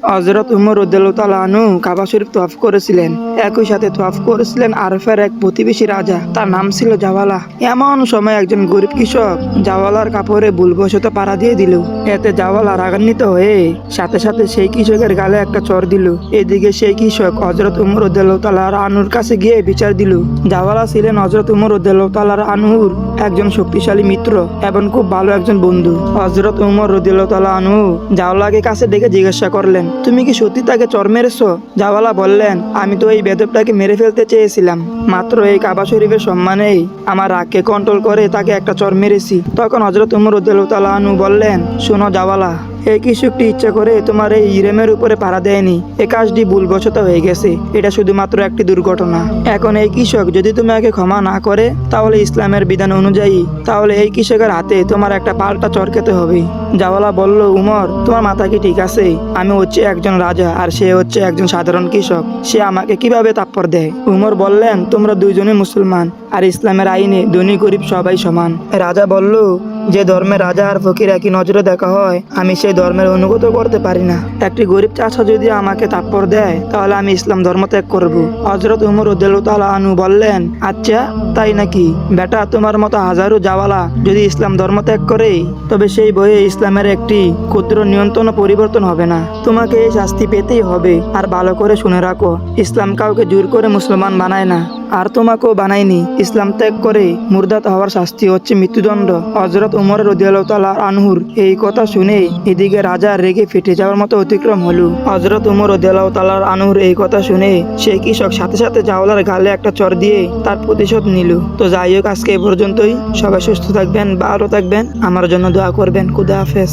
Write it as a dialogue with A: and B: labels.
A: হযরত উমর রাদিয়াল্লাহু তাআলা আনহু কাবা শরীফ তওয়াফ করেছিলেন। একই সাথে তওয়াফ করেছিলেন আরফের এক প্রতিবেশী রাজা, তার নাম ছিল জাওয়ালা। এমন সময় একজন গরিব কৃষক জাওয়ালার কাপড়ে ভুলবশত পাড়া দিয়ে দিল। এতে জাওয়ালা রাগান্বিত হয়ে সাথে সাথে সেই কৃষকের গালে একটা চড় দিল। এদিকে সেই কৃষক হযরত উমর রাদিয়াল্লাহু তাআলা আনহুর কাছে গিয়ে বিচার দিল। জাওয়ালা ছিলেন হযরত উমর রাদিয়াল্লাহু তাআলা আনহুর একজন শক্তিশালী মিত্র এবং খুব ভালো একজন বন্ধু। হযরত উমর রাদিয়াল্লাহু তাআলা আনহু জাওয়ালাকে কাছে ডেকে জিজ্ঞাসা করলেন, তুমি কি সত্যি তাকে চড় মেরেছো? জাওয়ালা বললেন, আমি তো এই বেদবটাকে মেরে ফেলতে চেয়েছিলাম, মাত্র এই কাবা শরীফের সম্মানেই আমার রাগকে কন্ট্রোল করে তাকে একটা চড় মেরেছি। তখন হযরত উমর রাদিয়াল্লাহু তাআলা আনহু বললেন, শোনো জাওয়ালা, এই কৃষকটি ইচ্ছা করে তোমার এই ইরেমের উপরে পাড়া দেয়নি। এই কাজটি ভুলবশত হয়ে গেছে। এটা শুধুমাত্র একটি দুর্ঘটনা। এখন এই কৃষক যদি তোমাকে ক্ষমা না করে তাহলে ইসলামের বিধান অনুযায়ী তাহলে এই কৃষকের হাতে তোমার একটা পাল্টা চড় খেতে হবে। জাওয়ালা বলল, উমর, তোমার মাথা কি ঠিক আছে? আমি হচ্ছে একজন রাজা আর সে হচ্ছে একজন সাধারণ কৃষক। সে আমাকে কিভাবে থাপ্পড় দেয়? উমর বললেন, তোমরা দুইজনই মুসলমান আর ইসলামের আইনে ধনী গরিব সবাই সমান। রাজা বলল, যে ধর্মে রাজা আর ফকির একই নজরে দেখা হয় আমি সেই ধর্মের অনুগত করতে পারি না। একটি গরিব চাচা যদি আমাকে থাপ্পড় দেয় তাহলে আমি ইসলাম ধর্ম ত্যাগ করব। হযরত উমর রাদিয়াল্লাহু তাআলা আনহু বললেন, আচ্ছা তাই নাকি? বেটা, তোমার মতো হাজারো জাওয়ালা যদি ইসলাম ধর্ম ত্যাগ করে তবে সেই বইয়ে ইসলামের একটি ক্ষুদ্র নিয়ন্ত্রণ পরিবর্তন হবে না। তোমাকে এই শাস্তি পেতেই হবে। আর ভালো করে শুনে রাখো, ইসলাম কাউকে জোর করে মুসলমান বানায় না, আর তোমাকেও বানায়নি। ইসলাম ত্যাগ করে মুরদাত হওয়ার শাস্তি হচ্ছে মৃত্যুদণ্ড। হযরত উমর রাদিয়াল্লাহু তাআলা আনহুর এই কথা শুনে এদিকে রাজা রেগে ফেটে যাওয়ার মতো অতিক্রম হলো। হযরত উমর রাদিয়াল্লাহু তাআলা আনহুর এই কথা শুনে সেই কৃষক সাথে সাথে জাওলার গালে একটা চড় দিয়ে তার প্রতিশোধ নিল। তো যাই হোক, আজকে এই পর্যন্তই। সবাই সুস্থ থাকবেন, ভালো থাকবেন, আমার জন্য দোয়া করবেন। খুদা হাফেজ।